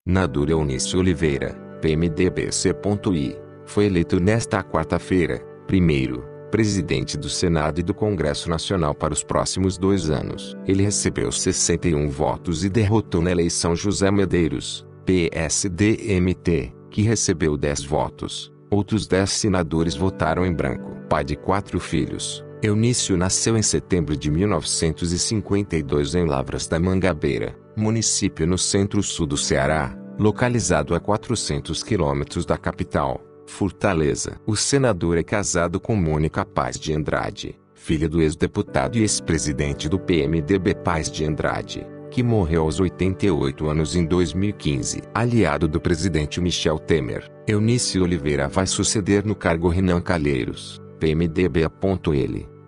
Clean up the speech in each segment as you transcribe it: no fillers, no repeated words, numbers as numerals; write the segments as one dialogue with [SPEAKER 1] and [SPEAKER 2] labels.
[SPEAKER 1] Nadur Eunício Oliveira, PMDB-C.I, foi eleito nesta quarta-feira, primeiro, presidente do Senado e do Congresso Nacional para os próximos 2 anos. Ele recebeu 61 votos e derrotou na eleição José Medeiros, PSD-MT, que recebeu 10 votos. Outros 10 senadores votaram em branco. Pai de 4 filhos, Eunício nasceu em setembro de 1952 em Lavras da Mangabeira, município no centro-sul do Ceará, localizado a 400 quilômetros da capital, Fortaleza. O senador é casado com Mônica Paz de Andrade, filha do ex-deputado e ex-presidente do PMDB Paz de Andrade, que morreu aos 88 anos em 2015. Aliado do presidente Michel Temer, Eunício Oliveira vai suceder no cargo Renan Calheiros, PMDB.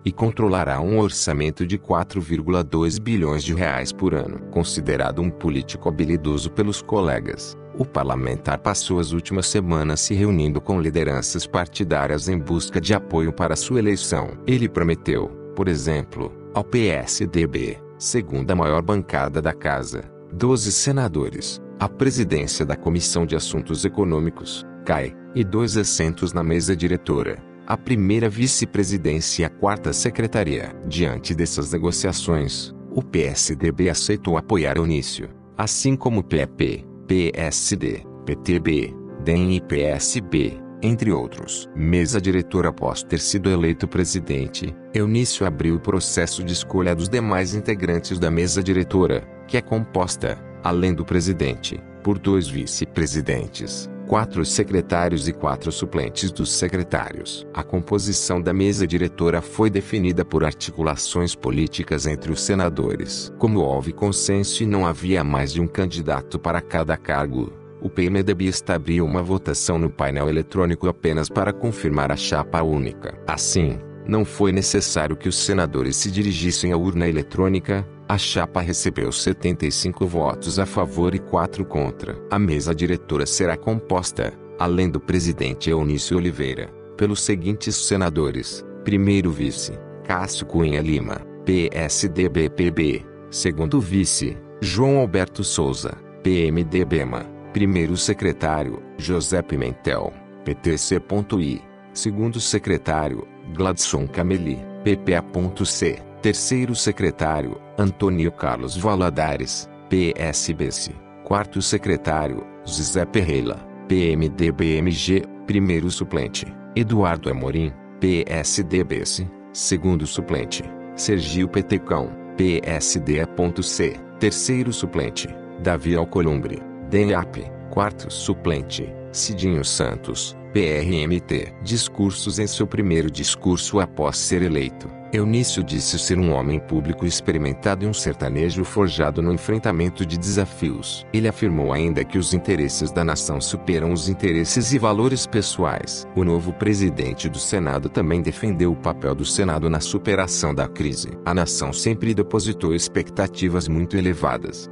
[SPEAKER 1] E controlará um orçamento de 4,2 bilhões de reais por ano. Considerado um político habilidoso pelos colegas, o parlamentar passou as últimas semanas se reunindo com lideranças partidárias em busca de apoio para sua eleição. Ele prometeu, por exemplo, ao PSDB, segunda maior bancada da casa, 12 senadores, a presidência da Comissão de Assuntos Econômicos, CAE, e 2 assentos na mesa diretora, a primeira vice-presidência e a 4ª secretaria. Diante dessas negociações, o PSDB aceitou apoiar Eunício, assim como o PP, PSD, PTB, DEM e PSB, entre outros. Mesa diretora. Após ter sido eleito presidente, Eunício abriu o processo de escolha dos demais integrantes da mesa diretora, que é composta, além do presidente, por 2 vice-presidentes, 4 secretários e 4 suplentes dos secretários. A composição da mesa diretora foi definida por articulações políticas entre os senadores. Como houve consenso e não havia mais de um candidato para cada cargo, o PMDB abriu uma votação no painel eletrônico apenas para confirmar a chapa única. Assim, não foi necessário que os senadores se dirigissem à urna eletrônica. A chapa recebeu 75 votos a favor e 4 contra. A mesa diretora será composta, além do presidente Eunício Oliveira, pelos seguintes senadores: primeiro vice, Cássio Cunha Lima, PSDB-PB; segundo vice, João Alberto Souza, PMDB-MA; primeiro secretário, José Pimentel, PTC.I; segundo secretário, Gladson Cameli, PPA.C; terceiro secretário, Antônio Carlos Valadares, PSBC; quarto secretário, Zé Perreila, PMDB-MG; primeiro suplente, Eduardo Amorim, PSDBC; segundo suplente, Sergio Petecão, PSD.C; terceiro suplente, Davi Alcolumbre, DEAP; quarto suplente, Cidinho Santos, PRMT. Discursos. Em seu primeiro discurso após ser eleito, Eunício disse ser um homem público experimentado e um sertanejo forjado no enfrentamento de desafios. Ele afirmou ainda que os interesses da nação superam os interesses e valores pessoais. O novo presidente do Senado também defendeu o papel do Senado na superação da crise. A nação sempre depositou expectativas muito elevadas.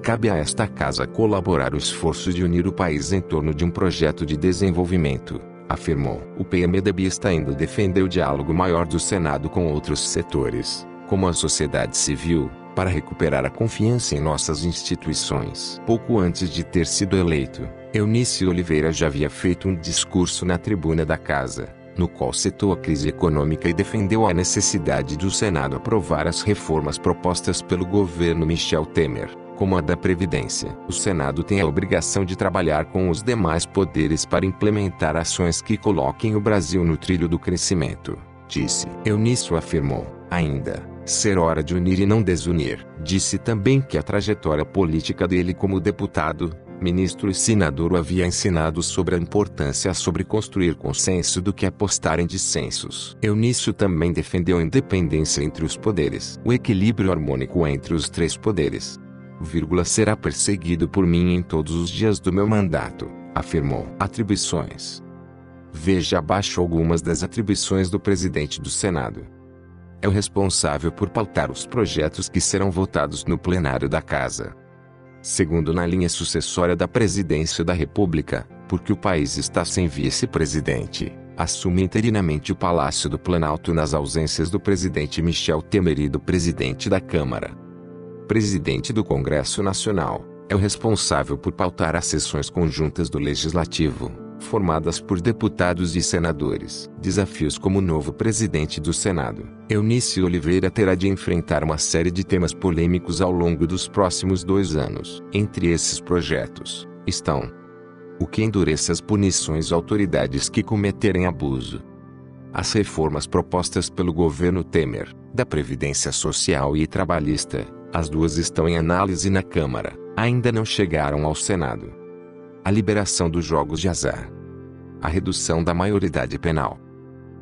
[SPEAKER 1] Cabe a esta casa colaborar o esforço de unir o país em torno de um projeto de desenvolvimento, afirmou. O PMDB ainda defendeu o diálogo maior do Senado com outros setores, como a sociedade civil, para recuperar a confiança em nossas instituições. Pouco antes de ter sido eleito, Eunício Oliveira já havia feito um discurso na tribuna da casa, no qual citou a crise econômica e defendeu a necessidade do Senado aprovar as reformas propostas pelo governo Michel Temer, como a da Previdência. O Senado tem a obrigação de trabalhar com os demais poderes para implementar ações que coloquem o Brasil no trilho do crescimento, disse. Eunício afirmou, ainda, ser hora de unir e não desunir. Disse também que a trajetória política dele como deputado, ministro e senador o havia ensinado sobre a importância sobre construir consenso do que apostar em dissensos. Eunício também defendeu a independência entre os poderes. O equilíbrio harmônico entre os 3 poderes, será perseguido por mim em todos os dias do meu mandato, afirmou. Atribuições. Veja abaixo algumas das atribuições do presidente do Senado. É o responsável por pautar os projetos que serão votados no plenário da Casa. Segundo na linha sucessória da presidência da República, porque o país está sem vice-presidente, assume interinamente o Palácio do Planalto nas ausências do presidente Michel Temer e do presidente da Câmara. Presidente do Congresso Nacional, é o responsável por pautar as sessões conjuntas do Legislativo, formadas por deputados e senadores. Desafios como novo presidente do Senado. Eunice Oliveira terá de enfrentar uma série de temas polêmicos ao longo dos próximos 2 anos. Entre esses projetos, estão o que endureça as punições a autoridades que cometerem abuso. As reformas propostas pelo governo Temer, da Previdência Social e Trabalhista, as duas estão em análise na Câmara, ainda não chegaram ao Senado. A liberação dos jogos de azar. A redução da maioridade penal.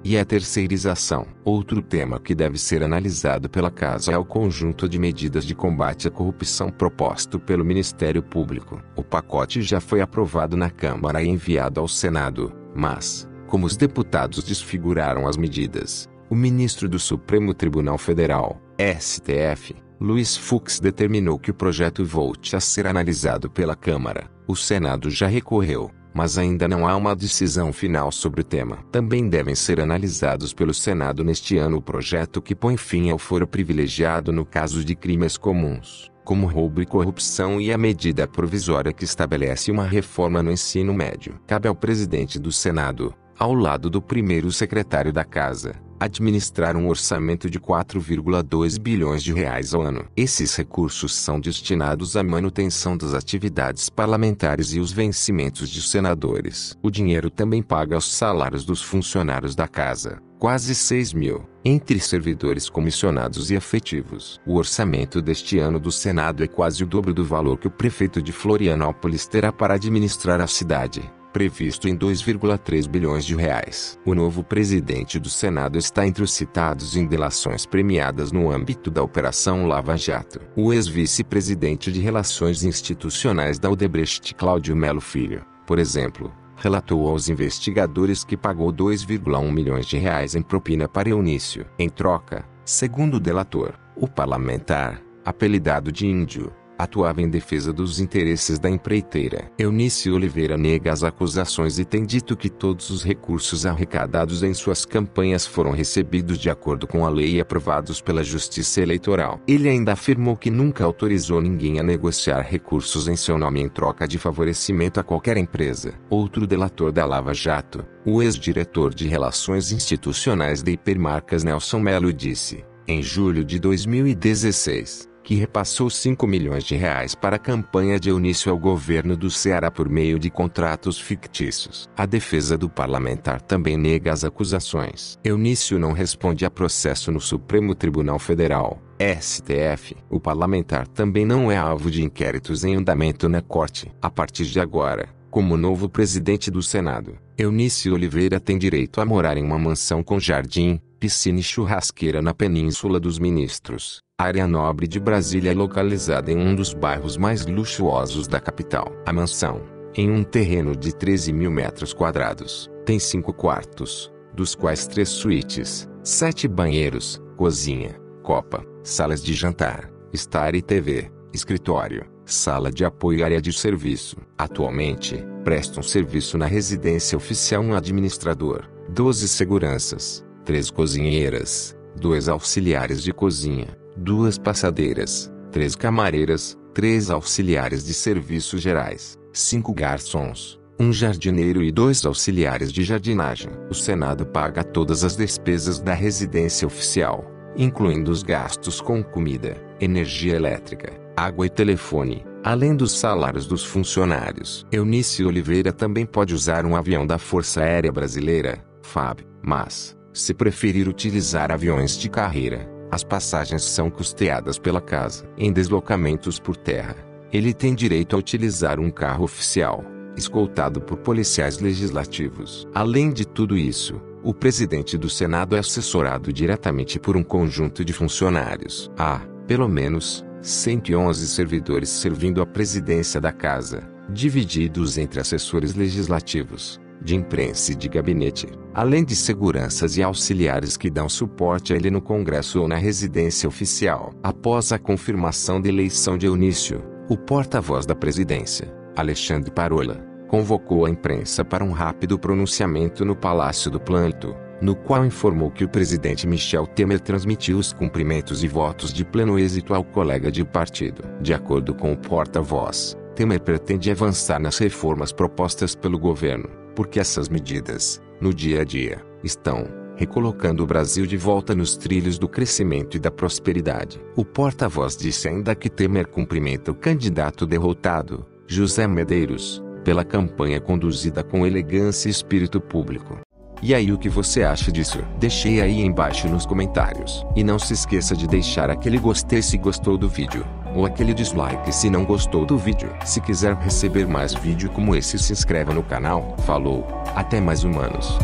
[SPEAKER 1] E a terceirização. Outro tema que deve ser analisado pela Casa é o conjunto de medidas de combate à corrupção proposto pelo Ministério Público. O pacote já foi aprovado na Câmara e enviado ao Senado, mas, como os deputados desfiguraram as medidas, o ministro do Supremo Tribunal Federal, STF, Luiz Fux determinou que o projeto volte a ser analisado pela Câmara. O Senado já recorreu, mas ainda não há uma decisão final sobre o tema. Também devem ser analisados pelo Senado neste ano o projeto que põe fim ao foro privilegiado no caso de crimes comuns, como roubo e corrupção, e a medida provisória que estabelece uma reforma no ensino médio. Cabe ao presidente do Senado, ao lado do primeiro secretário da Casa, administrar um orçamento de 4,2 bilhões de reais ao ano. Esses recursos são destinados à manutenção das atividades parlamentares e os vencimentos de senadores. O dinheiro também paga os salários dos funcionários da Casa, quase 6 mil, entre servidores comissionados e efetivos. O orçamento deste ano do Senado é quase o dobro do valor que o prefeito de Florianópolis terá para administrar a cidade, previsto em 2,3 bilhões de reais. O novo presidente do Senado está entre os citados em delações premiadas no âmbito da Operação Lava Jato. O ex-vice-presidente de Relações Institucionais da Odebrecht, Cláudio Melo Filho, por exemplo, relatou aos investigadores que pagou 2,1 milhões de reais em propina para Eunice. Em troca, segundo o delator, o parlamentar, apelidado de Índio, atuava em defesa dos interesses da empreiteira. Eunice Oliveira nega as acusações e tem dito que todos os recursos arrecadados em suas campanhas foram recebidos de acordo com a lei e aprovados pela Justiça Eleitoral. Ele ainda afirmou que nunca autorizou ninguém a negociar recursos em seu nome em troca de favorecimento a qualquer empresa. Outro delator da Lava Jato, o ex-diretor de Relações Institucionais da Hipermarcas Nelson Melo disse, em julho de 2016, que repassou 5 milhões de reais para a campanha de Eunice ao governo do Ceará por meio de contratos fictícios. A defesa do parlamentar também nega as acusações. Eunice não responde a processo no Supremo Tribunal Federal, STF. O parlamentar também não é alvo de inquéritos em andamento na Corte. A partir de agora, como novo presidente do Senado, Eunice Oliveira tem direito a morar em uma mansão com jardim, piscina e churrasqueira na Península dos Ministros, área nobre de Brasília localizada em um dos bairros mais luxuosos da capital. A mansão, em um terreno de 13 mil metros quadrados, tem 5 quartos, dos quais 3 suítes, 7 banheiros, cozinha, copa, salas de jantar, estar e TV, escritório, sala de apoio e área de serviço. Atualmente, prestam serviço na residência oficial um administrador, 12 seguranças, 3 cozinheiras, 2 auxiliares de cozinha, 2 passadeiras, 3 camareiras, 3 auxiliares de serviços gerais, 5 garçons, 1 jardineiro e 2 auxiliares de jardinagem. O Senado paga todas as despesas da residência oficial, incluindo os gastos com comida, energia elétrica, água e telefone, além dos salários dos funcionários. Eunice Oliveira também pode usar um avião da Força Aérea Brasileira, FAB, mas, se preferir utilizar aviões de carreira, as passagens são custeadas pela Casa. Em deslocamentos por terra, ele tem direito a utilizar um carro oficial, escoltado por policiais legislativos. Além de tudo isso, o presidente do Senado é assessorado diretamente por um conjunto de funcionários. Há, pelo menos, 111 servidores servindo a presidência da Casa, divididos entre assessores legislativos, de imprensa e de gabinete, além de seguranças e auxiliares que dão suporte a ele no Congresso ou na residência oficial. Após a confirmação da eleição de Eunice, o porta-voz da presidência, Alexandre Parola, convocou a imprensa para um rápido pronunciamento no Palácio do Planalto, no qual informou que o presidente Michel Temer transmitiu os cumprimentos e votos de pleno êxito ao colega de partido. De acordo com o porta-voz, Temer pretende avançar nas reformas propostas pelo governo, porque essas medidas, no dia a dia, estão recolocando o Brasil de volta nos trilhos do crescimento e da prosperidade. O porta-voz disse ainda que Temer cumprimenta o candidato derrotado, José Medeiros, pela campanha conduzida com elegância e espírito público. E aí, o que você acha disso? Deixe aí embaixo nos comentários. E não se esqueça de deixar aquele gostei se gostou do vídeo, ou aquele dislike se não gostou do vídeo. Se quiser receber mais vídeo como esse, se inscreva no canal. Falou, até mais humanos.